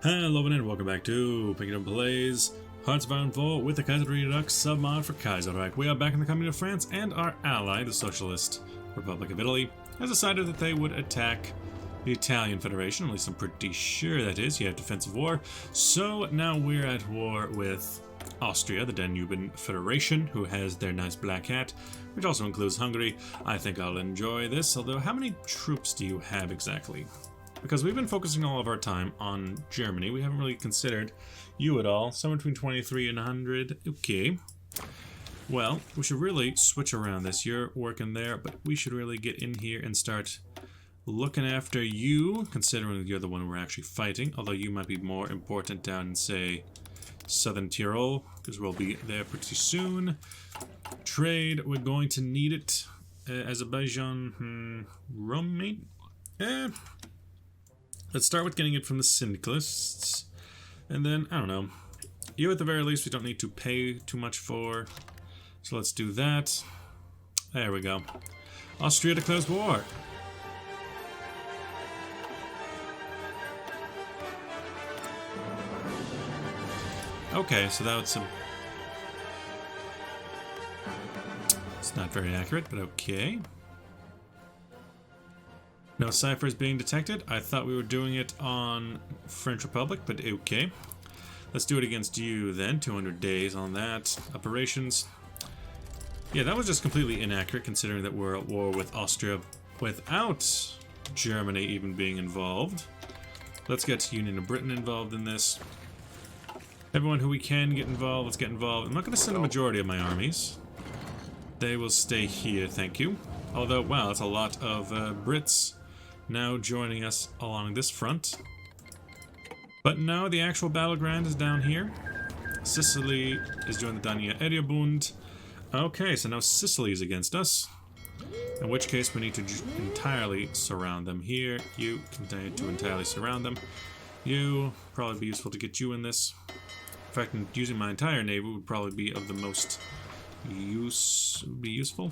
Hello and welcome back to Picking Up Plays Hoi4 with the Kaiserredux submod for Kaiserreich. We are back in the Community of France, and our ally, the Socialist Republic of Italy, has decided that they would attack the Italian Federation. At least I'm pretty sure that is. You have defensive war. So now we're at war with Austria, the Danubian Federation, who has their nice black hat, which also includes Hungary. I think I'll enjoy this, although how many troops do you have exactly? Because we've been focusing all of our time on Germany. We haven't really considered you at all. Somewhere between 23 and 100. Okay. Well, we should really switch around this. You're working there, but we should really get in here and start looking after you, considering you're the one we're actually fighting. Although you might be more important down in, say, Southern Tyrol, because we'll be there pretty soon. Trade, we're going to need it. Azerbaijan, Romania? Let's start with getting it from the syndicalists, and then, I don't know, you at the very least we don't need to pay too much for, so let's do that. There we go. Austria declares war. Okay, so that's a... It's not very accurate, but okay. No ciphers being detected. I thought we were doing it on French Republic, but okay. Let's do it against you then. 200 days on that. Operations. Yeah, that was just completely inaccurate considering that we're at war with Austria without Germany even being involved. Let's get Union of Britain involved in this. Everyone who we can get involved, let's get involved. I'm not going to send a majority of my armies. They will stay here, thank you. Although, wow, that's a lot of Brits now joining us along this front. But no, the actual battleground is down here. Sicily is joining the Dania Erebund. Okay, so now Sicily is against us. In which case we need to entirely surround them here. You continue to entirely surround them. You, probably be useful to get you in this. In fact, using my entire navy would probably be of the most useful.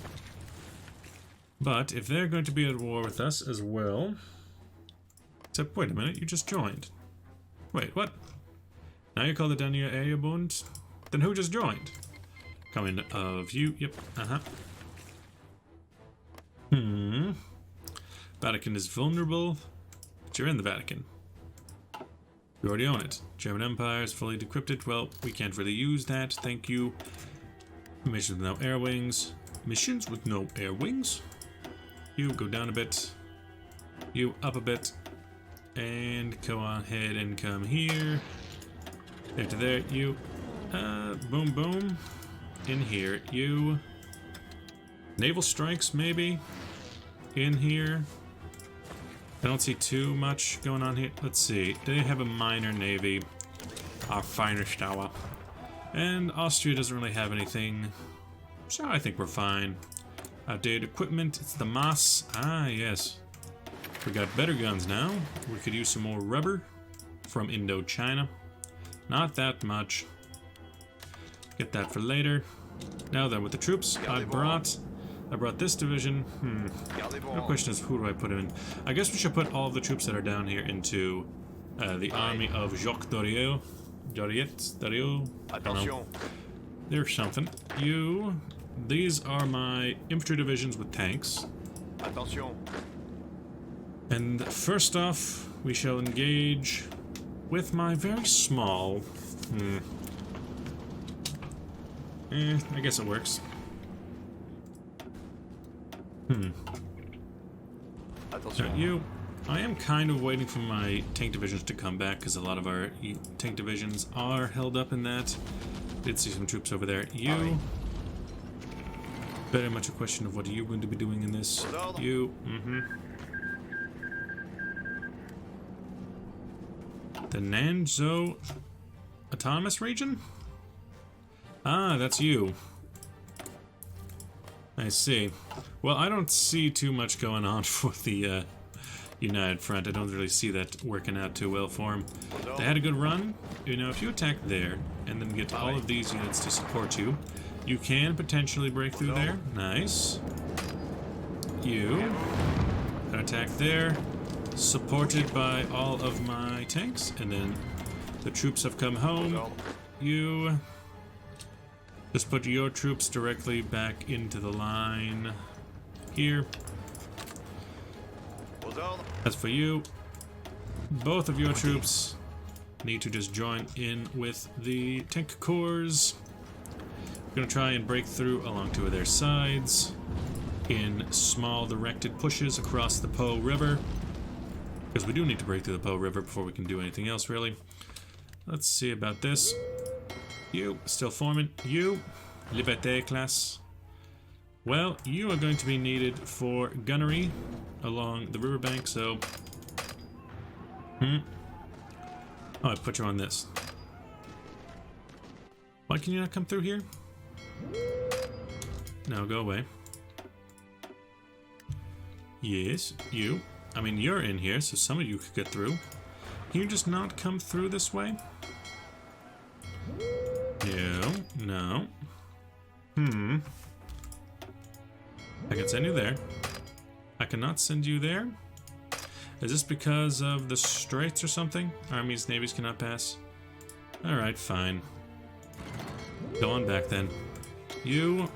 But if they're going to be at war with us as well... Except, wait a minute, you just joined. Wait, what? Now you call the Dania Erebund? Then who just joined? Coming of you, yep, Vatican is vulnerable, but you're in the Vatican. You already own it. German Empire is fully decrypted. Well, we can't really use that, thank you. Missions with no air wings. Missions with no air wings. You go down a bit, you up a bit, and go on ahead and come here. There to there, you, boom boom, in here, you. Naval strikes maybe, in here. I don't see too much going on here. Let's see, they have a minor navy, our finest hour. And Austria doesn't really have anything, so I think we're fine. Outdated equipment, it's the Maas. Ah, yes. We got better guns now. We could use some more rubber from Indochina. Not that much. Get that for later. Now then, with the troops I brought this division. The question is, who do I put in? I guess we should put all of the troops that are down here into the army of Jacques Doriot. Doriot? I don't know. There's something. You... These are my infantry divisions with tanks. Attention. And first off, we shall engage with my very small... I guess it works. Attention. You... I am kind of waiting for my tank divisions to come back, because a lot of our tank divisions are held up in that. Did see some troops over there. You... Very much a question of what are you going to be doing in this. You, The Nanzhou Autonomous Region? Ah, that's you. I see. Well, I don't see too much going on for the United Front. I don't really see that working out too well for them. They had a good run. You know, if you attack there, and then get all of these units to support you, you can potentially break through there. Nice. You. An attack there. Supported by all of my my tanks, and then the troops have come home. You just put your troops directly back into the line here. As for you, both of your troops need to just join in with the tank corps. We're going to try and break through along two of their sides in small directed pushes across the Po River, because we do need to break through the Po River before we can do anything else, really. Let's see about this. You, still forming. You, Liberté class. Well, you are going to be needed for gunnery along the riverbank, so... Oh, I put you on this. Why can you not come through here? No, go away. Yes, you. I mean, you're in here, so some of you could get through. Can you just not come through this way? No, no. I can send you there. I cannot send you there. Is this because of the straits or something? Armies, navies cannot pass. Alright, fine. Go on back then. You...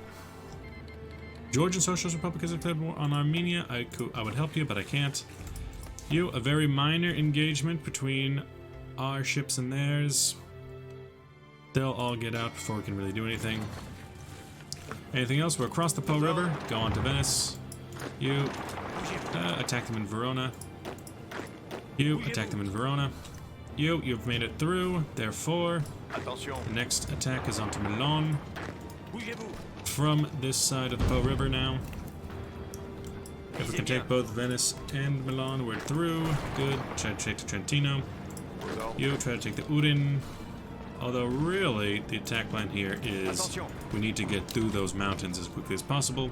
Georgian Socialist Republic has declared war on Armenia. I would help you, but I can't. You, a very minor engagement between our ships and theirs. They'll all get out before we can really do anything. Anything else? We're across the Po River. Go on to Venice. You attack them in Verona. You attack them in Verona. You've made it through. Therefore, the next attack is onto Milan. From this side of the Po River now. If we can take both Venice and Milan, we're through. Good. Try to take the Trentino. You try to take the Udine. Although really, the attack line here is we need to get through those mountains as quickly as possible.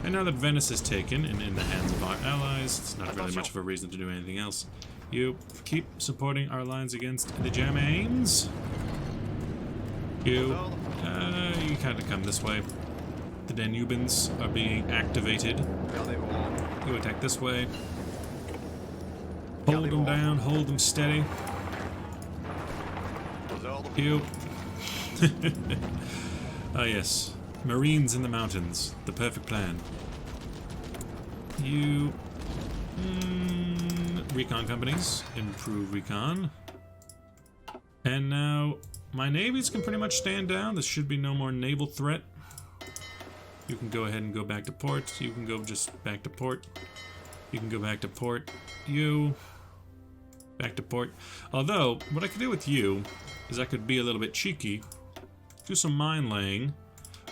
And now that Venice is taken and in the hands of our allies, it's not really much of a reason to do anything else. You keep supporting our lines against the Germans. You kind of come this way. The Danubans are being activated. You attack this way. Hold them down, hold them steady. You. Ah yes. Marines in the mountains. The perfect plan. You... recon companies. Improve recon. And now, my navies can pretty much stand down. There should be no more naval threat. You can go ahead and go back to port. You can go just back to port. You can go back to port. You... back to port. Although, what I could do with you is I could be a little bit cheeky. Do some mine laying.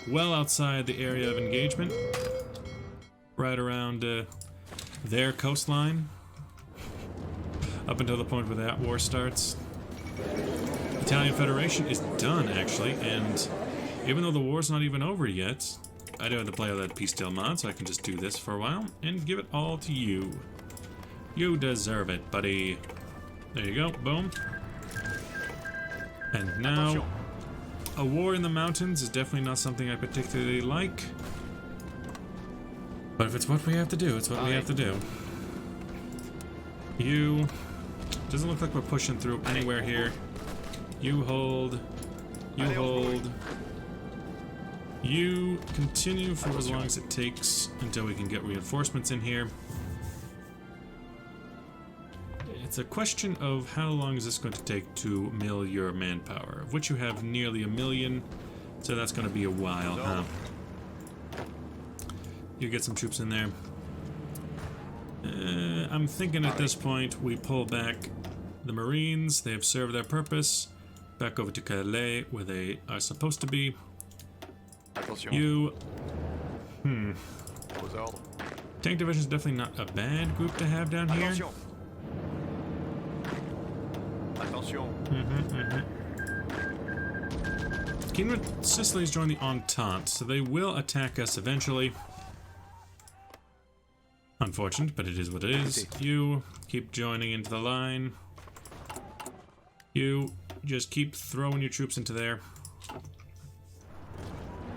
Well outside the area of engagement. Right around their coastline. Up until the point where that war starts. Italian Federation is done, actually, and even though the war's not even over yet, I do have to play all that Peace Deal mod, so I can just do this for a while and give it all to you. You deserve it, buddy. There you go, boom. And now, a war in the mountains is definitely not something I particularly like. But if it's what we have to do, it's what we have to do. You... doesn't look like we're pushing through anywhere here. You hold. You hold. You continue for as long as it takes until we can get reinforcements in here. It's a question of how long is this going to take to mill your manpower, of which you have nearly 1 million, so that's going to be a while, huh? You get some troops in there. I'm thinking at this point we pull back the Marines. They have served their purpose. Back over to Calais, where they are supposed to be. You... Tank Division is definitely not a bad group to have down here. Kingdom of Sicily's joined the Entente, so they will attack us eventually. Unfortunate, but it is what it is. You keep joining into the line. You just keep throwing your troops into there.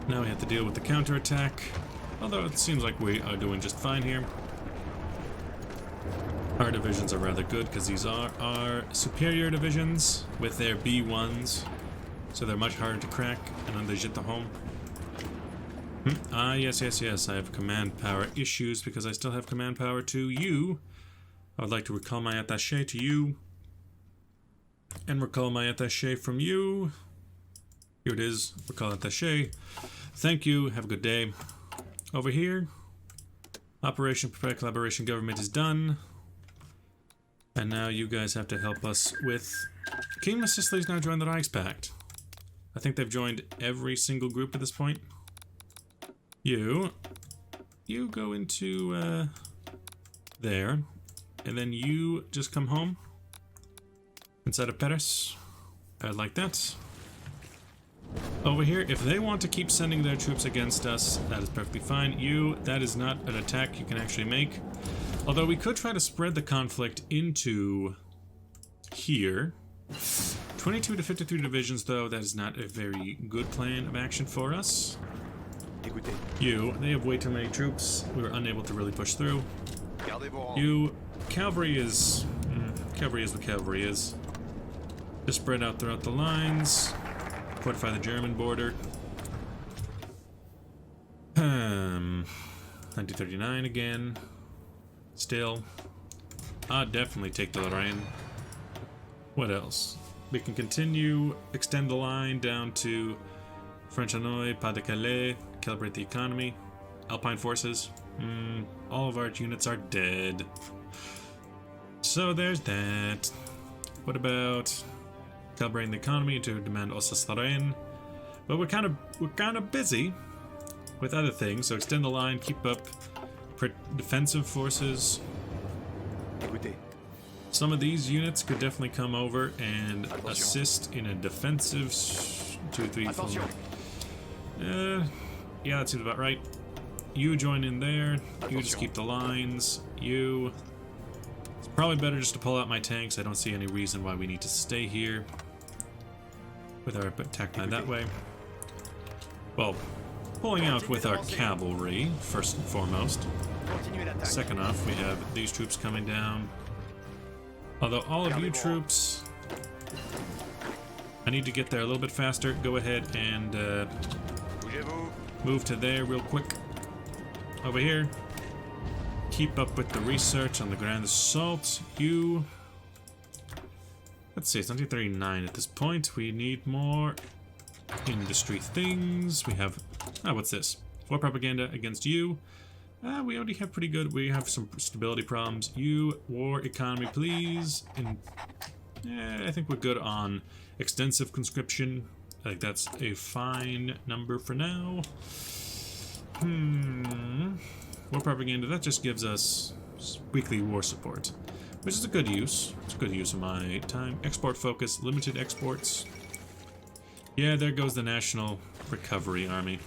Now we have to deal with the counterattack, although it seems like we are doing just fine here. Our divisions are rather good because these are our superior divisions with their B1s. So they're much harder to crack and then they hit the home. Ah, yes. I have command power issues because I still have command power to you. I would like to recall my attaché to you. And recall my attaché from you. Here it is. Recall attaché. Thank you. Have a good day. Over here. Operation Prepare Collaboration Government is done. And now you guys have to help us with... Kingdom of Sicily's now joined the Reichspakt. I think they've joined every single group at this point. You go into there, and then you just come home inside of Paris, like that. Over here, if they want to keep sending their troops against us, that is perfectly fine. That is not an attack you can actually make. Although we could try to spread the conflict into here. 22 to 53 divisions, though, that is not a very good plan of action for us. They have way too many troops. We were unable to really push through. Cavalry is what cavalry is. Just spread out throughout the lines. Fortify the German border. 1939 again. Still. Definitely take the Lorraine. What else? We can continue, extend the line down to French Hanoi, Pas de Calais, calibrate the economy. Alpine forces. All of our units are dead. So there's that. What about calibrating the economy to demand Alsace-Lorraine? But we're kind of busy with other things. So extend the line, keep up defensive forces. Some of these units could definitely come over and assist in a defensive 2, 3, 4. Yeah, that seems about right. You join in there. You just keep the lines. It's probably better just to pull out my tanks. I don't see any reason why we need to stay here with our attack line that way. Well, pulling out with our cavalry, first and foremost. Second off, we have these troops coming down. Although all of you troops, I need to get there a little bit faster. Go ahead and move to there real quick. Over here. Keep up with the research on the Grand Assault. Let's see, it's 1939 at this point. We need more industry things. We have, what's this? War propaganda against you. We already have pretty good, we have some stability problems. War economy, please. And I think we're good on extensive conscription. I think that's a fine number for now. War propaganda, that just gives us weekly war support, which is a good use. It's a good use of my time. Export focus, limited exports. Yeah, there goes the National Recovery Army.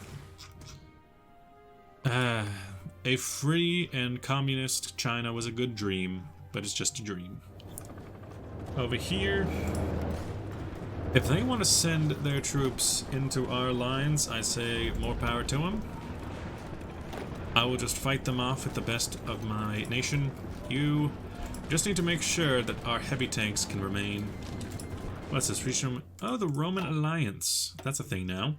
A free and communist China was a good dream, but it's just a dream. Over here, if they want to send their troops into our lines, I say more power to them. I will just fight them off with the best of my nation. You just need to make sure that our heavy tanks can remain. What's this? Oh, the Roman Alliance. That's a thing now.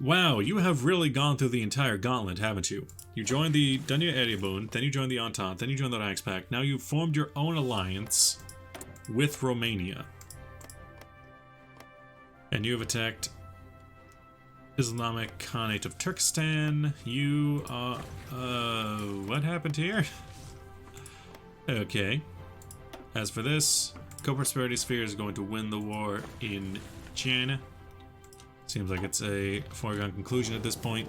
Wow, you have really gone through the entire gauntlet, haven't you? You joined the Danya Erebund, then you joined the Entente, then you joined the Reichspakt. Now you've formed your own alliance with Romania. And you have attacked Islamic Khanate of Turkestan. What happened here? Okay. As for this, Co-Prosperity Sphere is going to win the war in China. Seems like it's a foregone conclusion at this point.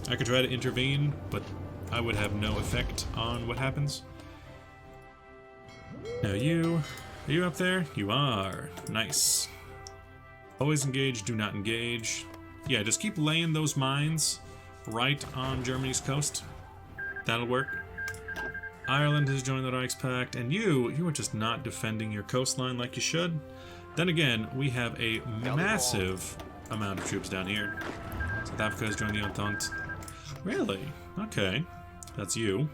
I could try to intervene, but I would have no effect on what happens. Now are you up there? You are. Nice. Always engage, do not engage. Yeah, just keep laying those mines right on Germany's coast. That'll work. Ireland has joined the Reichspakt, and you are just not defending your coastline like you should. Then again, we have a massive amount of troops down here. South Africa has joined the Entente. Really? Okay. That's you.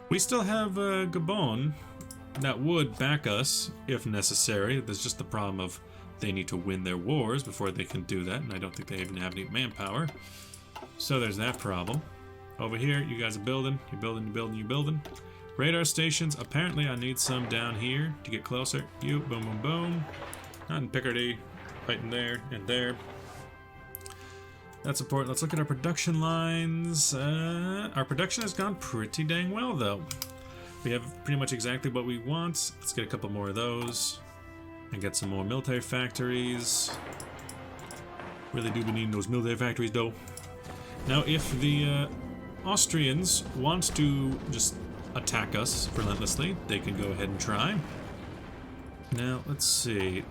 We still have Gabon that would back us if necessary. There's just the problem of they need to win their wars before they can do that, and I don't think they even have any manpower. So there's that problem. Over here, you guys are building. You're building, you're building, you're building. Radar stations. Apparently, I need some down here to get closer. You, boom, boom, boom. Not in Picardy. Fighting there and there. That's important. Let's look at our production lines. Our production has gone pretty dang well, though. We have pretty much exactly what we want. Let's get a couple more of those. And get some more military factories. Really do be needing those military factories, though. Now, if the Austrians want to just attack us relentlessly, they can go ahead and try. Now, let's see.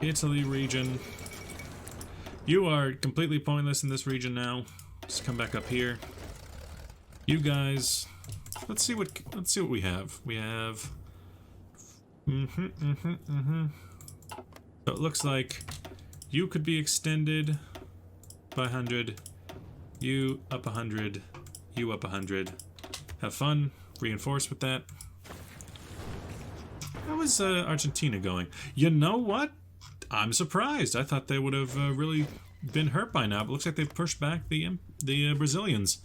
Italy region. You are completely pointless in this region now. Just come back up here. You guys, let's see what we have. We have So it looks like you could be extended by 100. You up 100. You up 100. Have fun. Reinforce with that. How is Argentina going? You know what? I'm surprised. I thought they would have really been hurt by now, but looks like they've pushed back the Brazilians.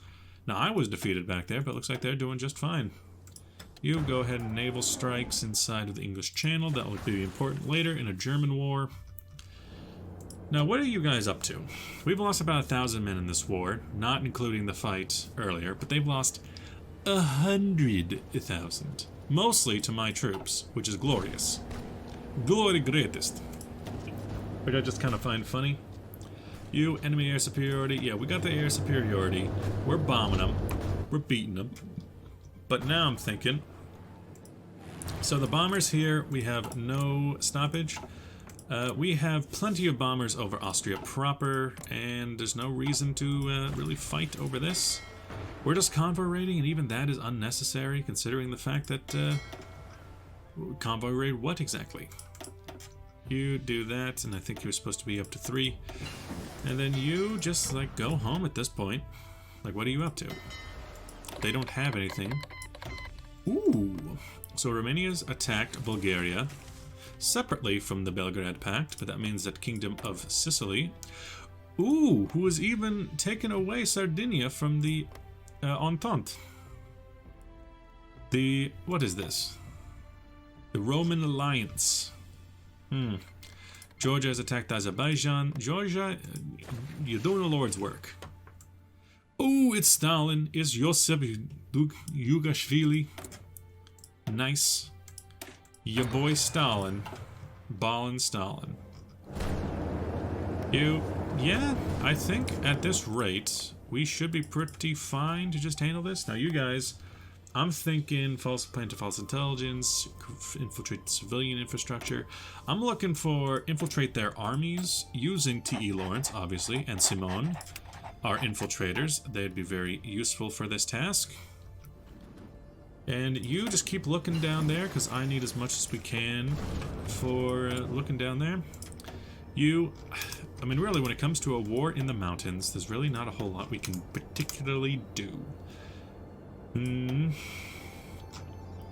Now, I was defeated back there, but it looks like they're doing just fine. You go ahead and naval strikes inside of the English Channel. That will be important later in a German war. Now, what are you guys up to? We've lost about 1,000 men in this war, not including the fight earlier, but they've lost 100,000. Mostly to my troops, which is glorious. Glory greatest. Which I just kind of find funny. You, enemy air superiority. Yeah, we got the air superiority. We're bombing them. We're beating them. But now I'm thinking... So the bombers here, we have no stoppage. We have plenty of bombers over Austria proper, and there's no reason to really fight over this. We're just convoy raiding, and even that is unnecessary, considering the fact that... convoy raid what exactly? You do that, and I think you're supposed to be up to 3. And then you just, like, go home at this point. Like, what are you up to? They don't have anything. Ooh! So Romania's attacked Bulgaria separately from the Belgrade Pact, but that means that Kingdom of Sicily... Ooh! Who has even taken away Sardinia from the Entente. The... what is this? The Roman Alliance. Georgia has attacked Azerbaijan. Georgia, you're doing the Lord's work. Oh, it's Stalin. It's Josip Yugashvili. Nice. Your boy Stalin. Ballin' Stalin. You, yeah, I think at this rate, we should be pretty fine to just handle this. Now, you guys... I'm thinking false plan to false intelligence, infiltrate civilian infrastructure. I'm looking for infiltrate their armies using T.E. Lawrence, obviously, and Simone, our infiltrators. They'd be very useful for this task. And you just keep looking down there, because I need as much as we can for looking down there. You, I mean, really, when it comes to a war in the mountains, there's really not a whole lot we can particularly do.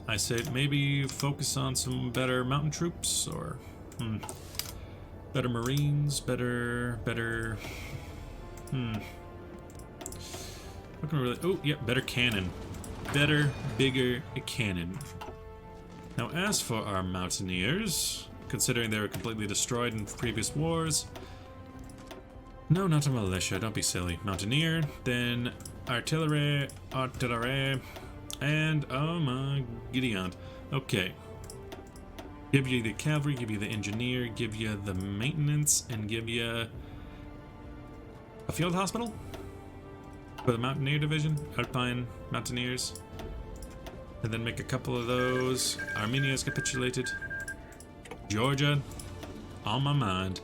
I say maybe focus on some better mountain troops, or better marines, better what can we really... Oh, yeah, better cannon. Better, bigger cannon. Now, as for our mountaineers, considering they were completely destroyed in previous wars... No, not a militia, don't be silly. Mountaineer, then artillery, and oh my Gideon. Okay. Give you the cavalry, give you the engineer, give you the maintenance, and give you a field hospital for the Mountaineer Division, Alpine Mountaineers. And then make a couple of those. Armenia's capitulated. Georgia, on my mind.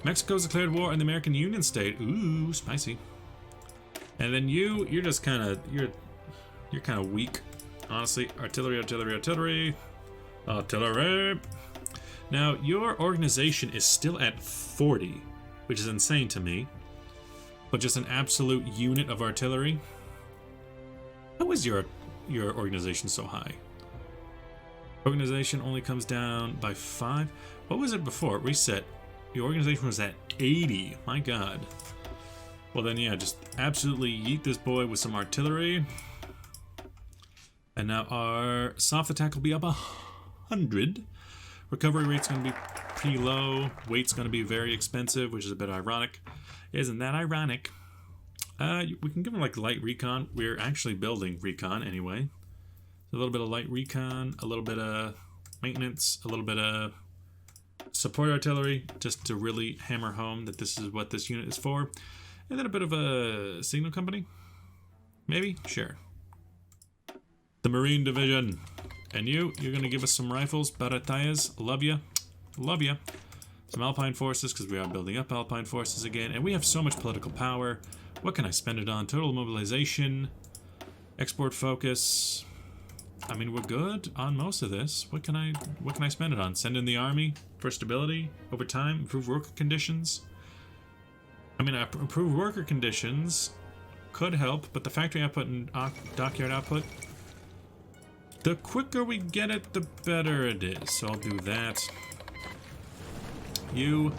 Mexico's declared war on the American Union state. Ooh, spicy. And then you're just kind of, you're kind of weak, honestly. Artillery. Now, your organization is still at 40, which is insane to me. But just an absolute unit of artillery. How is your your organization so high. Organization only comes down by 5. What was it before? Reset. Your organization was at 80. My god. Well then, yeah, just absolutely yeet this boy with some artillery. And now our soft attack will be up 100. Recovery rate's going to be pretty low. Weight's going to be very expensive, which is a bit ironic. Isn't that ironic? We can give him like light recon. We're actually building recon anyway. A little bit of light recon, a little bit of maintenance, a little bit of support artillery, just to really hammer home that this is what this unit is for. And then a bit of a signal company. Maybe? Sure. The Marine Division. And you're going to give us some rifles, baratayas. Love ya. Love ya. Some Alpine forces, because we are building up Alpine forces again. And we have so much political power. What can I spend it on? Total mobilization. Export focus. I mean, we're good on most of this. What can I spend it on? Send in the army for stability over time, improve worker conditions. I mean, improve worker conditions could help, but the factory output and dockyard output, the quicker we get it, the better it is. So I'll do that. You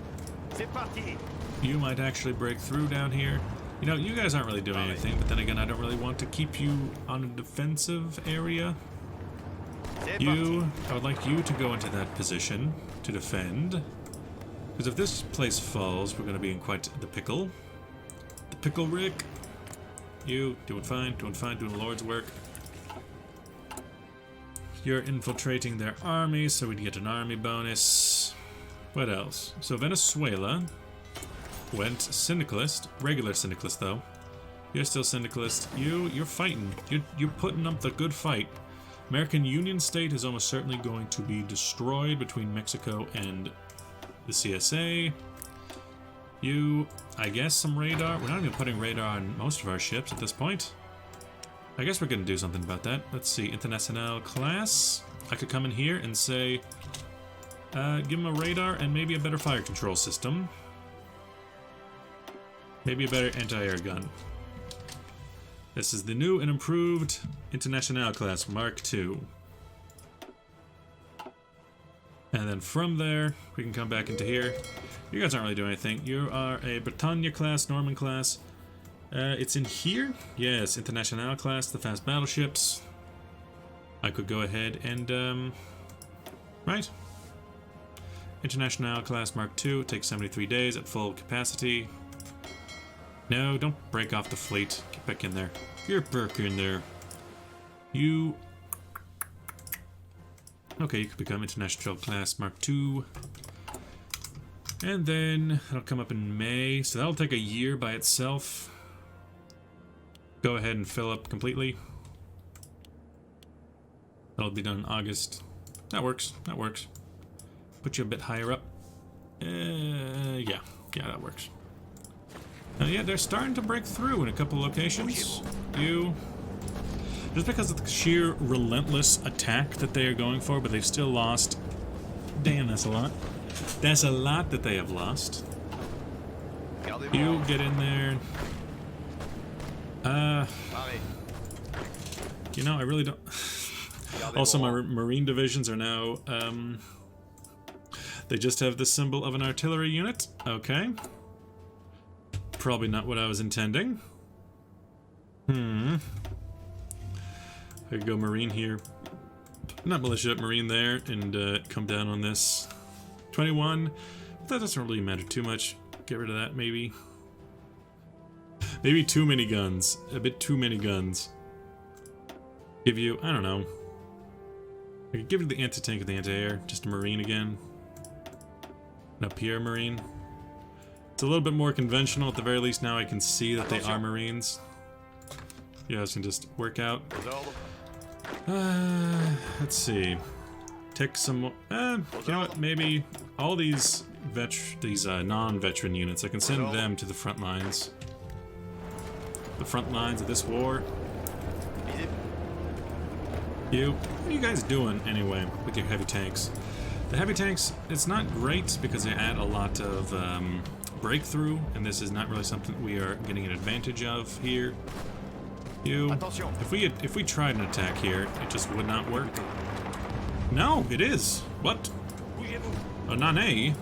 might actually break through down here. You know, you guys aren't really doing anything, but then again, I don't really want to keep you on a defensive area. I would like you to go into that position to defend. Because if this place falls, we're going to be in quite the pickle. The pickle, Rick. You, doing fine, doing Lord's work. You're infiltrating their army, so we'd get an army bonus. What else? So Venezuela went syndicalist, regular syndicalist though. You're still syndicalist. You're fighting. You're putting up the good fight. American Union State is almost certainly going to be destroyed between Mexico and the CSA. I guess some radar. We're not even putting radar on most of our ships at this point. I guess we're going to do something about that. Let's see. International class. I could come in here and say, give them a radar and maybe a better fire control system. Maybe a better anti-air gun. This is the new and improved International class Mark II. And then from there, we can come back into here. You guys aren't really doing anything. You are a Britannia class, Norman class. It's in here? Yes, International class, the fast battleships. I could go ahead and, right. International class Mark II takes 73 days at full capacity. No, don't break off the fleet. Get back in there. Get back in there. You... Okay, you could become International Class Mark II. And then it'll come up in May. So that'll take a year by itself. Go ahead and fill up completely. That'll be done in August. That works. That works. Put you a bit higher up. Yeah, that works. Yeah, they're starting to break through in a couple locations. Just because of the sheer relentless attack that they are going for, but they've still lost. Damn, that's a lot. That's a lot that they have lost. You get in there. You know, I really don't. Also, my Marine divisions are now, they just have the symbol of an artillery unit. Okay. Probably not what I was intending. I could go Marine here. Not militia, Marine there, and come down on this. 21. That doesn't really matter too much. Get rid of that, maybe. Maybe too many guns. A bit too many guns. Give you, I don't know. I could give you the anti-tank and the anti-air. Just a Marine again. And up here, Marine. It's a little bit more conventional. At the very least, now I can see that they are Marines. You guys can just work out. Let's see. Take some more. You know what? Maybe all these non-veteran units, I can send them to the front lines. The front lines of this war. What are you guys doing anyway with your heavy tanks? The heavy tanks, it's not great because they add a lot of breakthrough, and this is not really something we are getting an advantage of here. You. If we tried an attack here, it just would not work. No, it is. What? Oh, nane.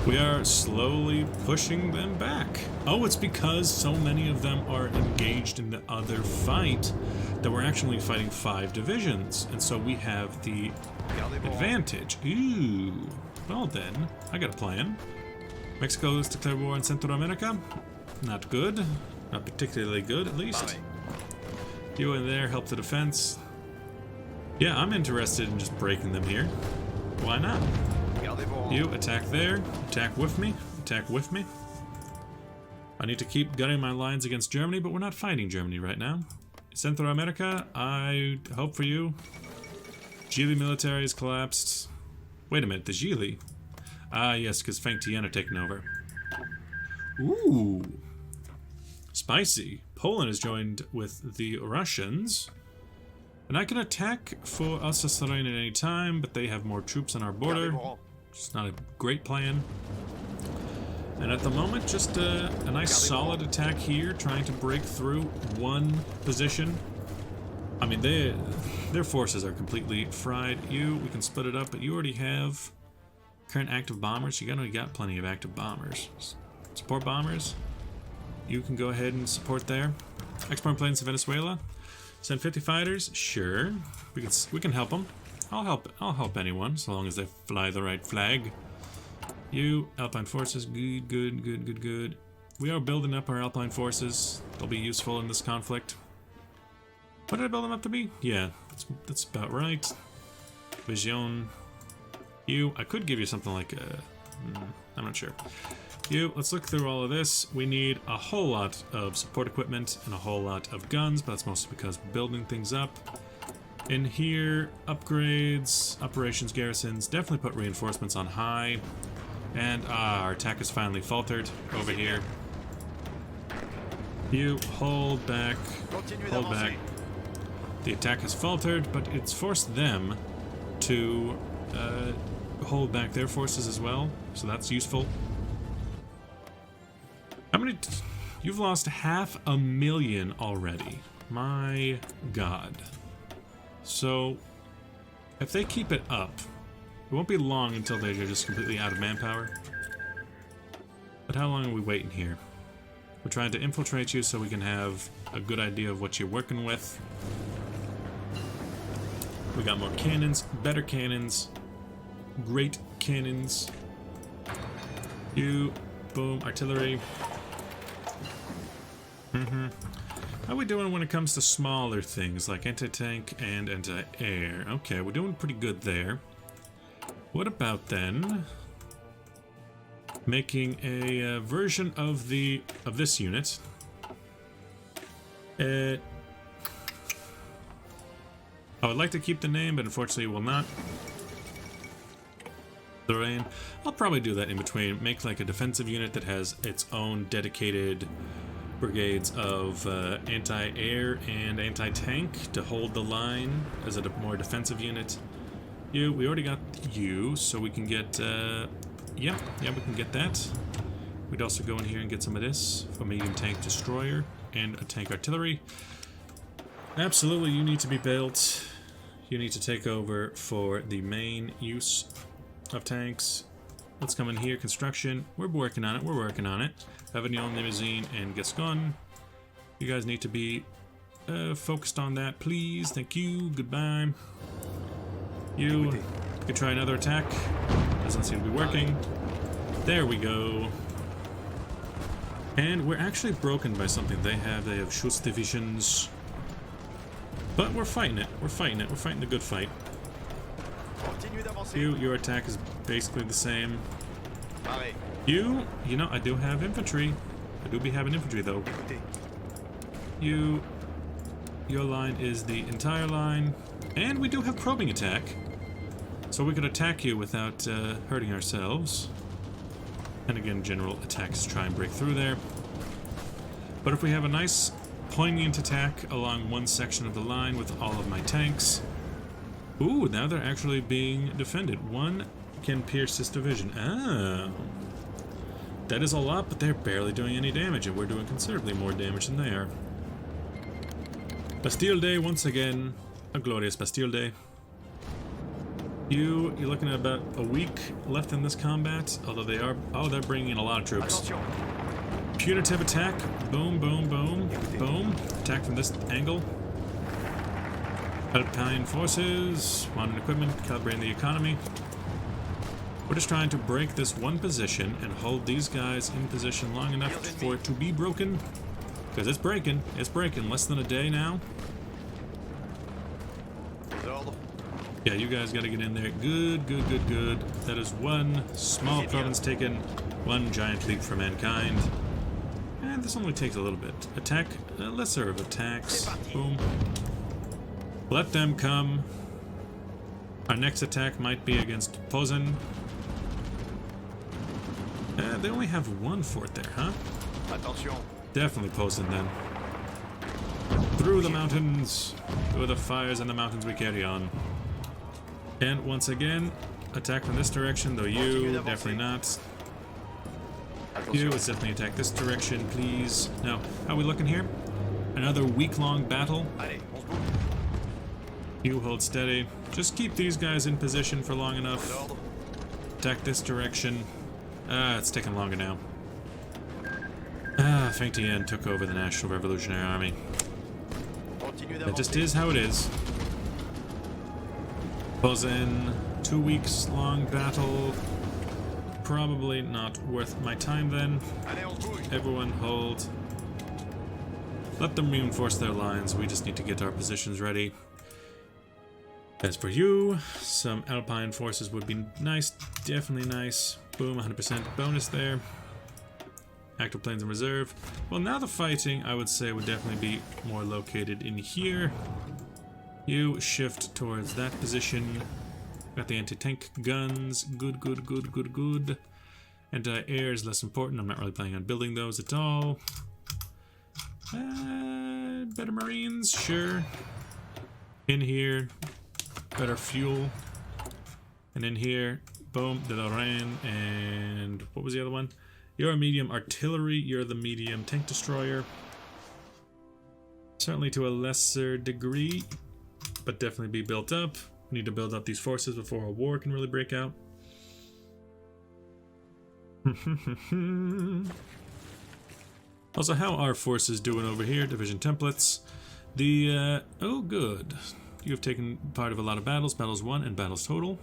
We are slowly pushing them back. Oh, it's because so many of them are engaged in the other fight that we're actually fighting 5 divisions, and so we have the advantage. Ooh. Well then, I got a plan. Mexico has declared war on Central America. Not good. Not particularly good, at least. You in there help the defense. Yeah, I'm interested in just breaking them here. Why not? You attack there. Attack with me. Attack with me. I need to keep gunning my lines against Germany, but we're not fighting Germany right now. Central America, I hope for you. Gili military has collapsed. Wait a minute, the Gili? Ah, yes, because Feng Tian are taking over. Ooh. Spicy. Poland has joined with the Russians. And I can attack for Alsace-Lorraine at any time, but they have more troops on our border. It's not a great plan. And at the moment, just a nice solid attack here, trying to break through one position. I mean, their forces are completely fried. We can split it up, but you already have current active bombers. You already got plenty of active bombers. Support bombers. You can go ahead and support there. Export planes to Venezuela. Send 50 fighters. Sure, we can help them. I'll help anyone so long as they fly the right flag. You Alpine forces. Good. We are building up our Alpine forces. They'll be useful in this conflict. What did I build them up to be? Yeah, that's about right. Vision. I could give you something like a... I'm not sure. Let's look through all of this. We need a whole lot of support equipment and a whole lot of guns, but that's mostly because we're building things up. In here, upgrades, operations, garrisons, definitely put reinforcements on high. And our attack has finally faltered over here. Hold back, hold back. The attack has faltered, but it's forced them to hold back their forces as well, so that's useful. How many... You've lost 500,000 already. My god. So, if they keep it up, it won't be long until they're just completely out of manpower. But how long are we waiting here? We're trying to infiltrate you so we can have a good idea of what you're working with. We got more cannons, better cannons, great cannons. Boom, artillery. How are we doing when it comes to smaller things like anti-tank and anti-air? Okay, we're doing pretty good there. What about then making a version of this unit? I would like to keep the name, but unfortunately will not. Lorraine. I'll probably do that in between. Make like a defensive unit that has its own dedicated brigades of anti-air and anti-tank to hold the line as a more defensive unit. We already got you, so we can get yeah, we can get that. We'd also go in here and get some of this, a medium tank destroyer and a tank artillery. Absolutely, you need to be built. You need to take over for the main use of tanks. Let's come in here. Construction. We're working on it. Avignon, Limousine, and Gascon. You guys need to be focused on that, please. Thank you. Goodbye. You could try another attack. Doesn't seem to be working. There we go. And we're actually broken by something they have. They have Schuss divisions. But we're fighting it. We're fighting the good fight. Your attack is basically the same. You know, I do have infantry. I do be having infantry though. Your line is the entire line. And we do have probing attack. So we could attack you without hurting ourselves. And again, general attacks try and break through there. But if we have a nice poignant attack along one section of the line with all of my tanks. Ooh, now they're actually being defended. One can pierce this division. Oh. That is a lot, but they're barely doing any damage, and we're doing considerably more damage than they are. Bastille Day once again. A glorious Bastille Day. You're looking at about a week left in this combat, although they are... Oh, they're bringing in a lot of troops. Punitive attack. Boom, boom, boom, boom. Attack from this angle. Alpine forces. Modern equipment. Calibrating the economy. We're just trying to break this one position and hold these guys in position long enough for it to be broken. Because it's breaking. It's breaking. Less than a day now. Yeah, you guys gotta get in there. Good, good, good, good. That is one small province taken. One giant leap for mankind. And this only takes a little bit. Attack. Lesser of attacks. Boom. Let them come. Our next attack might be against Posen. They only have one fort there, huh? Definitely Posen then. Through the mountains. Through the fires and the mountains we carry on. And once again, attack from this direction, though you, definitely not. You, let's definitely attack this direction, please. Now, how are we looking here? Another week-long battle. You hold steady. Just keep these guys in position for long enough. Attack this direction. It's taking longer now. Feng Tian took over the National Revolutionary Army. That just is how it is. Posen, 2 weeks long battle. Probably not worth my time then. Everyone hold. Let them reinforce their lines. We just need to get our positions ready. As for you, some Alpine forces would be nice. Definitely nice. Boom, 100% bonus there. Active planes in reserve. Well, now the fighting, I would say, would definitely be more located in here. You shift towards that position. Got the anti-tank guns. Good, good, good, good, good. Anti-air is less important. I'm not really planning on building those at all. Better Marines, sure. In here, better fuel. And in here, boom, the Lorraine, and what was the other one? You're a medium artillery, you're the medium tank destroyer. Certainly to a lesser degree, but definitely be built up. We need to build up these forces before a war can really break out. Also, how are forces doing over here? Division templates. Oh good. You have taken part of a lot of battles. Battles won and battles total.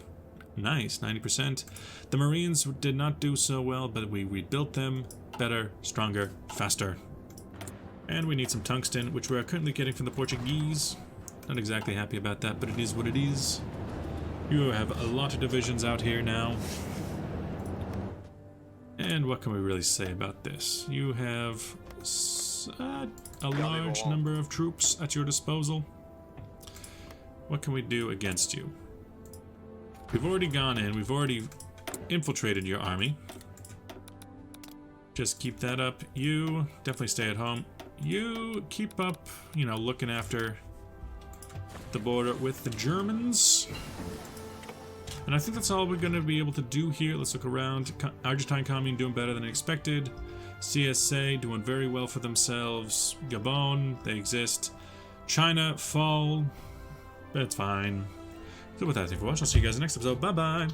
Nice, 90%. The Marines did not do so well, but we rebuilt them. Better, stronger, faster. And we need some tungsten, which we are currently getting from the Portuguese. Not exactly happy about that, but it is what it is. You have a lot of divisions out here now. And what can we really say about this? You have a large number of troops at your disposal. What can we do against you? We've already gone in, we've already infiltrated your army. Just keep that up. You definitely stay at home. You keep up, you know, looking after the border with the Germans. And I think that's all we're going to be able to do here. Let's look around. Argentine Commune doing better than expected. CSA doing very well for themselves. Gabon, they exist. China, fall. But it's fine. So with that, thank you for watching. I'll see you guys in the next episode. Bye-bye.